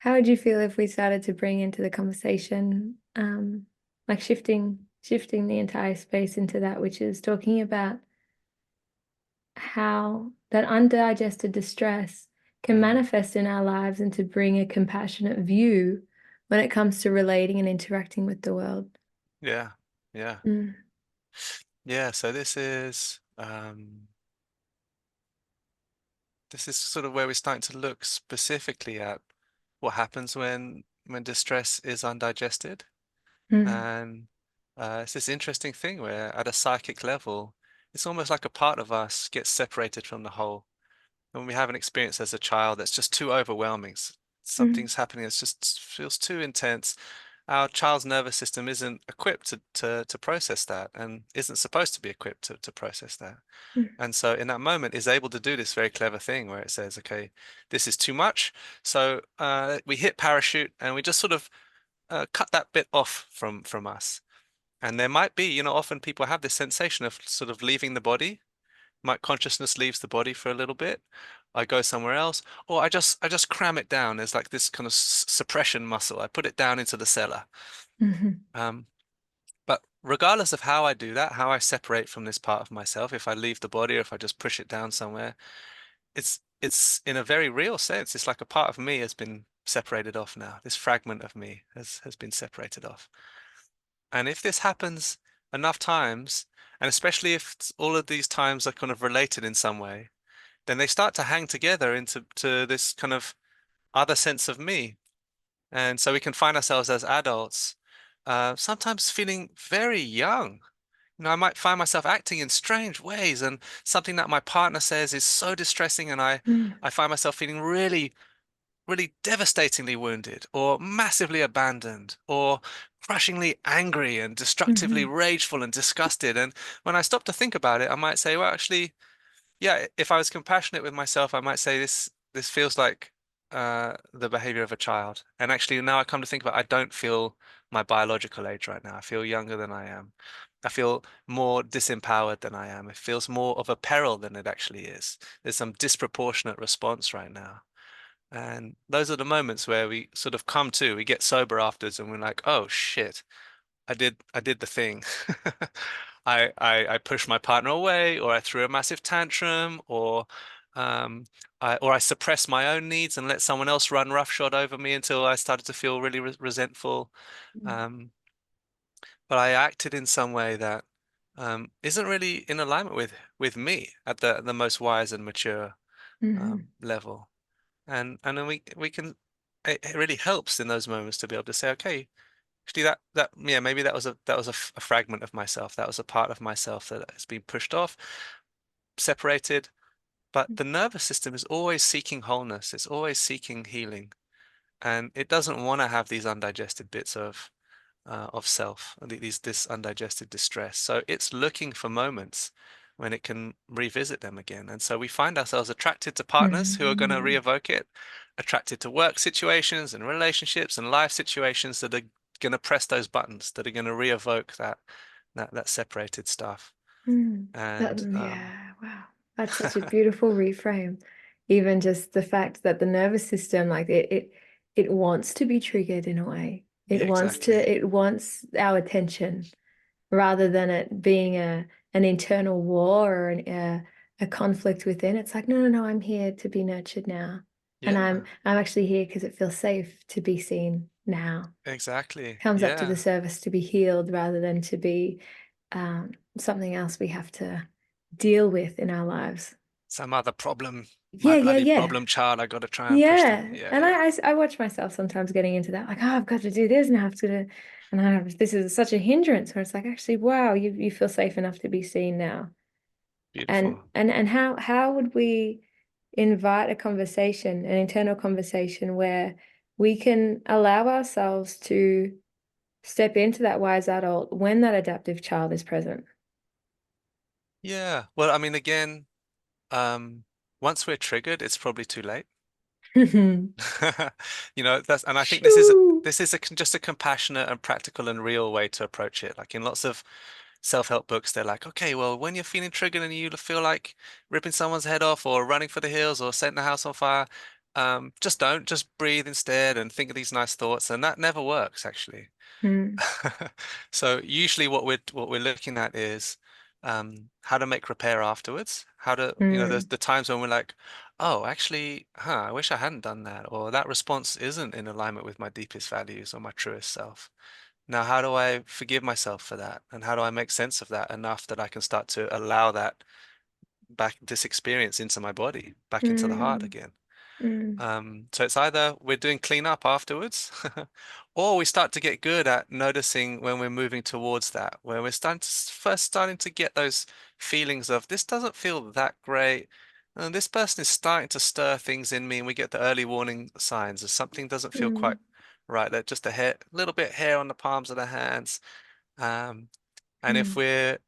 How would you feel if we started to bring into the conversation, like shifting the entire space into that, which is talking about how that undigested distress can Mm, manifest in our lives and to bring a compassionate view when it comes to relating and interacting with the world. yeah, yeah, Mm, yeah. So this is sort of where we're starting to look specifically at what happens when distress is undigested. mm, And it's this interesting thing where at a psychic level, it's almost like a part of us gets separated from the whole. When we have an experience as a child that's just too overwhelming, mm, something's happening that just feels too intense. Our child's nervous system isn't equipped to process that and isn't supposed to be equipped to process that. mm, And so in that moment is able to do this very clever thing where it says, okay, this is too much. So we hit parachute and we just sort of cut that bit off from us. And there might be, often people have this sensation of sort of leaving the body. My consciousness leaves the body for a little bit. I go somewhere else, or I just cram it down. There's like this kind of suppression muscle. I put it down into the cellar. mhm, Um, but regardless of how I do that, how I separate from this part of myself, if I leave the body or if I just push it down somewhere, it's in a very real sense, it's like a part of me has been separated off now. This fragment of me has been separated off. And if this happens enough times, and especially if all of these times are kind of related in some way, then they start to hang together into this kind of other sense of me. And so we can find ourselves as adults, sometimes feeling very young. I might find myself acting in strange ways, and something that my partner says is so distressing, and I, mm, I find myself feeling really, really devastatingly wounded, or massively abandoned, or crushingly angry and destructively mhm, rageful and disgusted. And when I stop to think about it, I might say, well, actually, yeah, if I was compassionate with myself, I might say this feels like the behavior of a child. And actually, now I come to think about it, I don't feel my biological age right now. I feel younger than I am. I feel more disempowered than I am. It feels more of a peril than it actually is. There's some disproportionate response right now. And those are the moments where we sort of come to, we get sober afterwards and we're like, oh shit, I did the thing. I pushed my partner away, or I threw a massive tantrum, or I suppressed my own needs and let someone else run roughshod over me until I started to feel really resentful. Um, but I acted in some way that isn't really in alignment with me at the most wise and mature mhm, level. And then we can it really helps in those moments to be able to say, okay, actually, that yeah, maybe that was a fragment of myself. That was a part of myself that has been pushed off, separated. But the nervous system is always seeking wholeness. It's always seeking healing, and it doesn't want to have these undigested bits of self, this undigested distress. So it's looking for moments when it can revisit them again. And so we find ourselves attracted to partners who are going to mhm, re-evoke it, attracted to work situations and relationships and life situations that are going to press those buttons, that are going to re-evoke that separated stuff. mm. That, And yeah, wow. That's such a beautiful reframe. Even just the fact that the nervous system, like it wants to be triggered in a way. yeah, exactly. It wants our attention rather than it being an internal war or a conflict within. It's like, no, no, no, I'm here to be nurtured now. And Yeah, I'm actually here because it feels safe to be seen now. exactly. Comes up to the Yeah. surface to be healed rather than to be something else we have to deal with in our lives. Some other problem, my Yeah, yeah, bloody yeah. problem child, I got to try and push them. Yeah. Yeah, And yeah. I watch myself sometimes getting into that, like, oh, I've got to do this and I have to do, and I have, this is such a hindrance where it's like, actually, wow, you feel safe enough to be seen now. Beautiful. And how would we invite a conversation, an internal conversation where we can allow ourselves to step into that wise adult when that adaptive child is present? Yeah. Well, I mean, again, um, once we're triggered, it's probably too late. And I think this is Shoo. just a compassionate and practical and real way to approach it. Like in lots of self-help books, they're like, okay, well, when you're feeling triggered and you feel like ripping someone's head off or running for the hills or setting the house on fire, Just don't, just breathe instead and think of these nice thoughts. And that never works actually. Mm, So usually what we're looking at is how to make repair afterwards. How to, there's mm, the times when we're like, oh, actually, I wish I hadn't done that, or that response isn't in alignment with my deepest values or my truest self. Now, how do I forgive myself for that? And how do I make sense of that enough that I can start to allow that back, this experience into my body, back into the heart mm, again? mm, So it's either we're doing cleanup afterwards, or we start to get good at noticing when we're moving towards that, where we're first starting to get those feelings of this doesn't feel that great. And this person is starting to stir things in me, and we get the early warning signs of something doesn't feel quite mm, right. Like just a hair, little bit hair on the palms of the hands. Um, and if mm, we're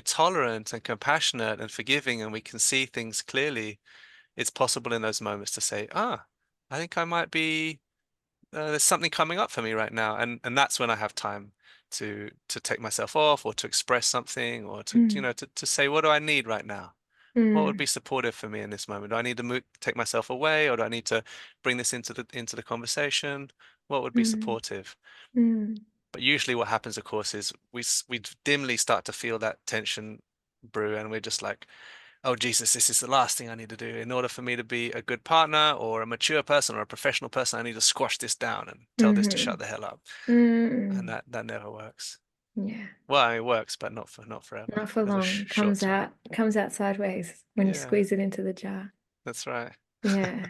tolerant and compassionate and forgiving, and we can see things clearly, it's possible in those moments to say, I think I might be, there's something coming up for me right now. And that's when I have time to take myself off or to express something or to, mm, to say, what do I need right now? What would mm, be supportive for me in this moment? Do I need to take myself away, or do I need to bring this into the conversation? What would be mm, supportive? mm, But usually what happens, of course, is we dimly start to feel that tension brew, and we're just like, oh Jesus, this is the last thing I need to do. In order for me to be a good partner or a mature person or a professional person, I need to squash this down and tell this to shut mhm, the hell up. And mm. that never works. Yeah, Well, I mean, it works, but not forever. not for As a long. short term. Comes out sideways when you Yeah, squeeze it into the jar. that's right. Yeah.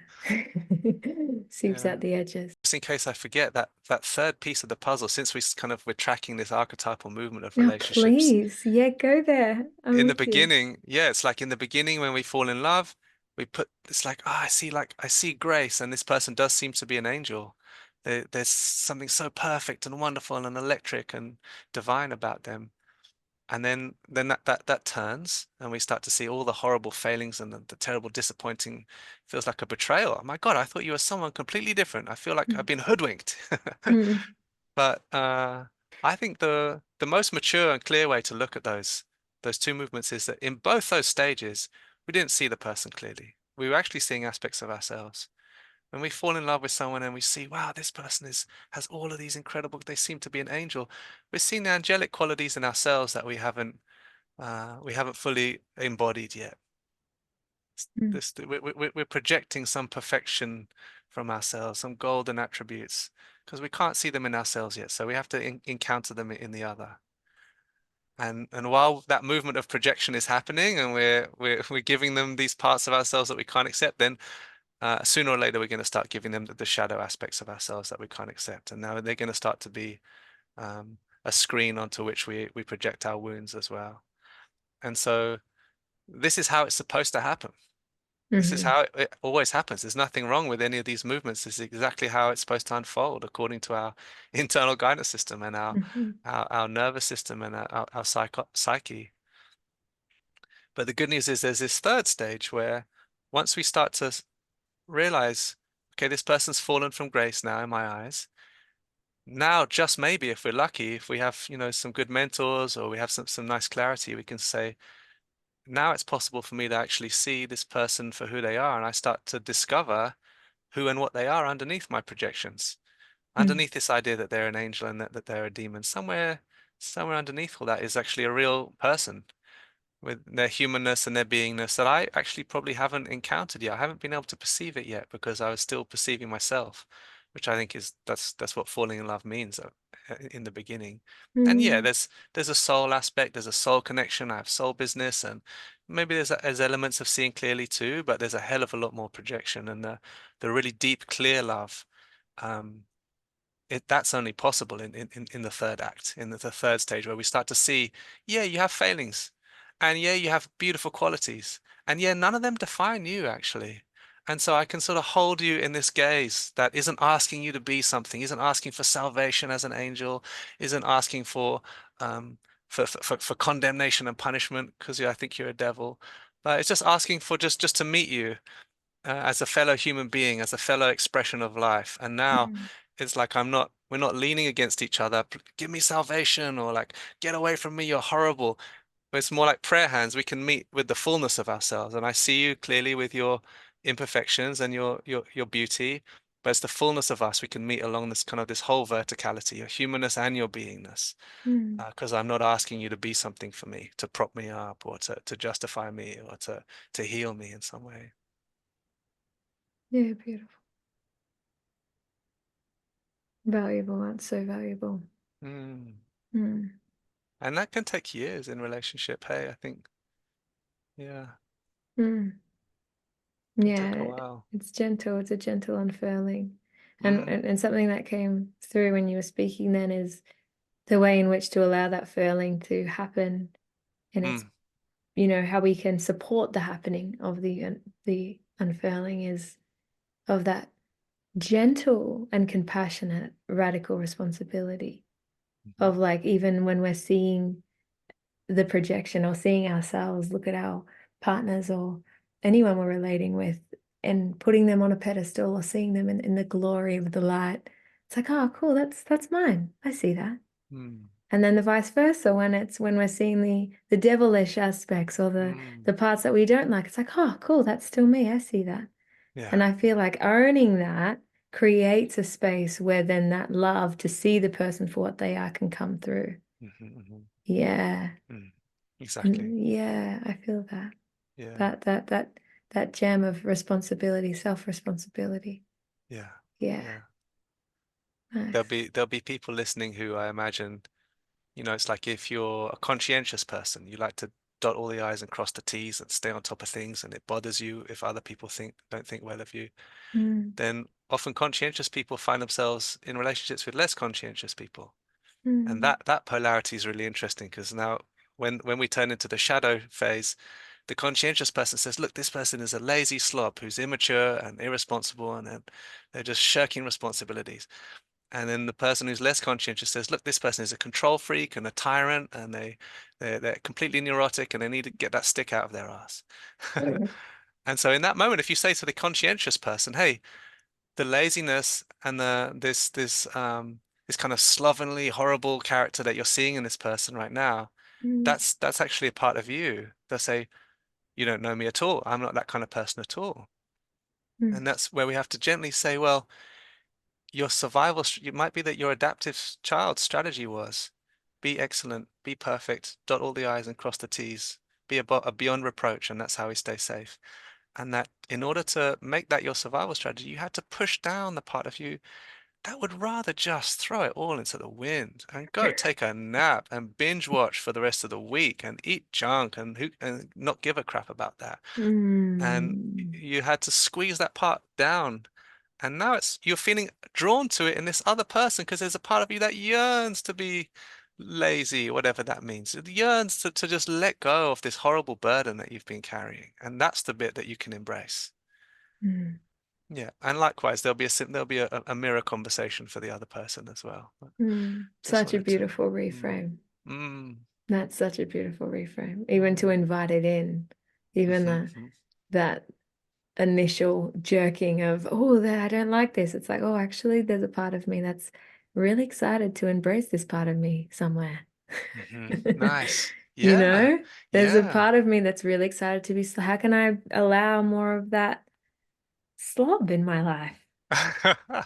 Seeps Yeah. out the edges. Just in case I forget that third piece of the puzzle, since we're tracking this archetypal movement of Now, relationships, please. Yeah, go there. I'm in the with you. beginning, yeah, it's like in the beginning when we fall in love, it's like I see grace, and this person does seem to be an angel. There's something so perfect and wonderful and electric and divine about them. And then that turns, and we start to see all the horrible failings and the terrible disappointing, feels like a betrayal. Oh my God, I thought you were someone completely different. I feel like I've Mm, been hoodwinked. mm, But I think the most mature and clear way to look at those two movements is that in both those stages, we didn't see the person clearly. We were actually seeing aspects of ourselves. When we fall in love with someone and we see, wow, this person has all of these incredible, they seem to be an angel. We're seeing the angelic qualities in ourselves that we haven't fully embodied yet. mm, We're projecting some perfection from ourselves, some golden attributes, because we can't see them in ourselves yet. So we have to encounter them in the other. And while that movement of projection is happening, and we're giving them these parts of ourselves that we can't accept, then sooner or later we're going to start giving them the shadow aspects of ourselves that we can't accept, and now they're going to start to be a screen onto which we project our wounds as well. And so this is how it's supposed to happen. This is mhm, how it always happens. There's nothing wrong with any of these movements. This is exactly how it's supposed to unfold according to our internal guidance system and our mhm, our, our nervous system and our psyche. But the good news is there's this third stage where once we start to realize, okay, this person's fallen from grace now in my eyes. Now, just maybe if we're lucky, if we have, some good mentors or we have some nice clarity, we can say, now it's possible for me to actually see this person for who they are, and I start to discover who and what they are underneath my projections, mm, underneath this idea that they're an angel and that they're a demon. Somewhere underneath all that is actually a real person with their humanness and their beingness that I actually probably haven't encountered yet. I haven't been able to perceive it yet because I was still perceiving myself, which I think is that's what falling in love means in the beginning. And yeah, mm, there's a soul aspect, there's a soul connection. I have soul business, and maybe there's elements of seeing clearly too, but there's a hell of a lot more projection and the really deep, clear love. Um, that's only possible in the third act, in the third stage, where we start to see, yeah, you have failings, and yeah, you have beautiful qualities, and yeah, none of them define you actually. And so I can sort of hold you in this gaze that isn't asking you to be something, isn't asking for salvation as an angel, isn't asking um for condemnation and punishment because I think you're a devil, but it's just asking for just to meet you as a fellow human being, as a fellow expression of life. And now mm, it's like we're not leaning against each other. Give me salvation, or like, get away from me, you're horrible. But it's more like prayer hands. We can meet with the fullness of ourselves. And I see you clearly with your imperfections and your beauty, but it's the fullness of us. We can meet along this kind of this whole verticality, your humanness and your beingness. Mm. Because I'm not asking you to be something for me, to prop me up or to justify me or to heal me in some way. Yeah, beautiful. Valuable. That's so valuable. Mm. Mm. And that can take years in relationship. Hey, I think, yeah, Mm. can take a Yeah, while. it's gentle. It's a gentle unfurling. And, Mm. and something that came through when you were speaking then is the way in which to allow that furling to happen. And it's, Mm. how we can support the happening of the unfurling is of that gentle and compassionate radical responsibility Mhm. of like even when we're seeing the projection or seeing ourselves look at our partners or anyone we're relating with and putting them on a pedestal or seeing them in the glory of the light. It's like, oh, cool, that's mine. I see that. Mm. And then the vice versa, when we're seeing the devilish aspects or the Mm. the parts that we don't like, it's like, oh, cool, that's still me. I see that. Yeah. And I feel like owning that creates a space where then that love to see the person for what they are can come through. Hmm. Yeah. Mm. Exactly. And yeah, I feel that. Yeah. That gem of responsibility, self-responsibility. Yeah. Yeah, Yeah. nice. There'll be people listening who I imagine, it's like if you're a conscientious person, you like to dot all the I's and cross the T's and stay on top of things, and it bothers you if other people don't think well of you, Mm, then often conscientious people find themselves in relationships with less conscientious people. And mm, that polarity is really interesting because now when we turn into the shadow phase, the conscientious person says, look, this person is a lazy slob who's immature and irresponsible and they're just shirking responsibilities. And then the person who's less conscientious says, look, this person is a control freak and a tyrant and they're completely neurotic and they need to get that stick out of their ass. mm, And so in that moment, if you say to the conscientious person, hey, the laziness and this kind of slovenly, horrible character that you're seeing in this person right now, mm, that's actually a part of you. They'll say, you don't know me at all. I'm not that kind of person at all. mm, And that's where we have to gently say, well, your survival, it might be that your adaptive child strategy was be excellent, be perfect, dot all the I's and cross the T's, be a beyond reproach, and that's how we stay safe. And that in order to make that your survival strategy, you had to push down the part of you that would rather just throw it all into the wind and go take a nap and binge watch for the rest of the week and eat junk and not give a crap about that. And mm, you had to squeeze that part down. And now you're feeling drawn to it in this other person because there's a part of you that yearns to be lazy, whatever that means. It yearns to just let go of this horrible burden that you've been carrying. And that's the bit that you can embrace. mm, Yeah, and likewise, there'll be a mirror conversation for the other person as well. But mm. just Such a wanted to. beautiful Mm, reframe. mm, That's such a beautiful reframe. Even to mm, invite it in, even mhm, the mhm. that initial jerking of, oh, I don't like this. It's like, oh, actually, there's a part of me that's really excited to embrace this part of me somewhere. Nice. You Yeah, know, there's a yeah. part of me that's really excited to be, how can I allow more of that slob in my life?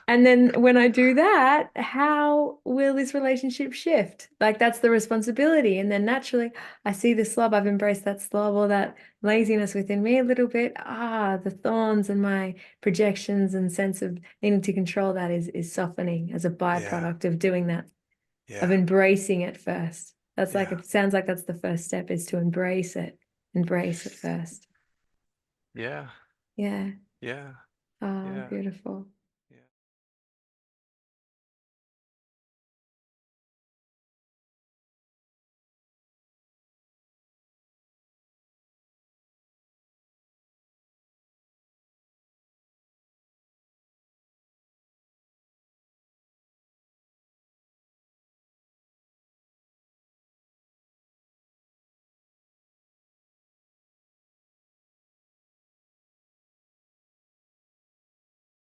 And then when I do that, how will this relationship shift? Like that's the responsibility. And then naturally, I see the slob, I've embraced that slob or that laziness within me a little bit. Ah, the thorns and my projections and sense of needing to control that is softening as a Yeah, byproduct of doing that, of yeah, embracing it first. That's like yeah, it sounds like that's the first step is to embrace it. Embrace it first. yeah, Yeah. yeah, Ah, yeah. beautiful.